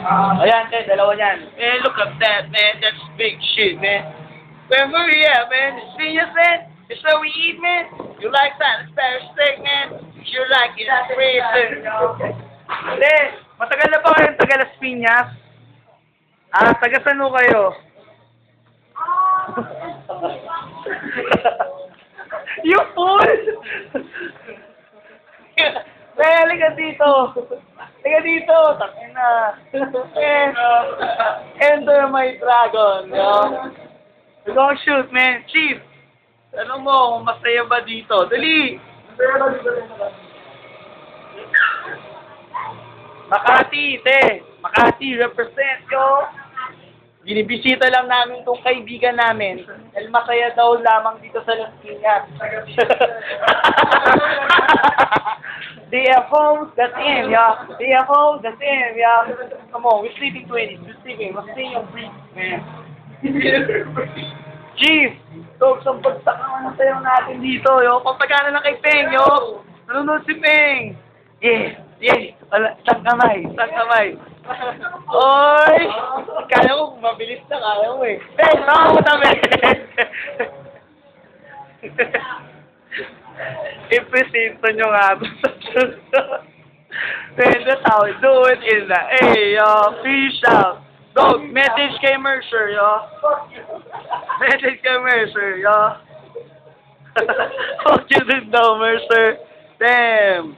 Ayan, te, dalawa yan. Man, look at that, man. That's big shit, man. Where were we at, man? The seniors, man? It's where we eat, man? You like that? Spanish steak, man? You like it. It's freezing. Te, matagal na ba kayong taga Las Piñas? Taga saan ho kayo? You fool! Halika dito! Halika dito! Takin na! Enter my dragon, yo! We're gonna shoot, man! Chief! Ano mo, masaya ba dito? Dali! Makati, te! Makati, represent, yo! Binibisita lang namin itong kaibigan namin. Dahil masaya daw lamang dito sa Las Piñas. They have homes, that's in, yeah. They have homes, that's in, yeah. Come on, we're sleeping 20s. We're sleeping. We're staying on break, man. Chief! So, isang bagsak naman ang sayo natin dito, yo. Papagana lang kay Peng, yo. Nanonood si Peng. Yeah, yeah. Isang kamay, isang kamay. Oy! Kaya mo, mabilis na kaya mo eh. Hey, saka mo namin! I-presento nyo nga ito sa susunod. Then that's how we do it in the peace out. Dog, message kay Mercer, yo. Message kay Mercer, yo. Fuck you din daw, Mercer. Damn.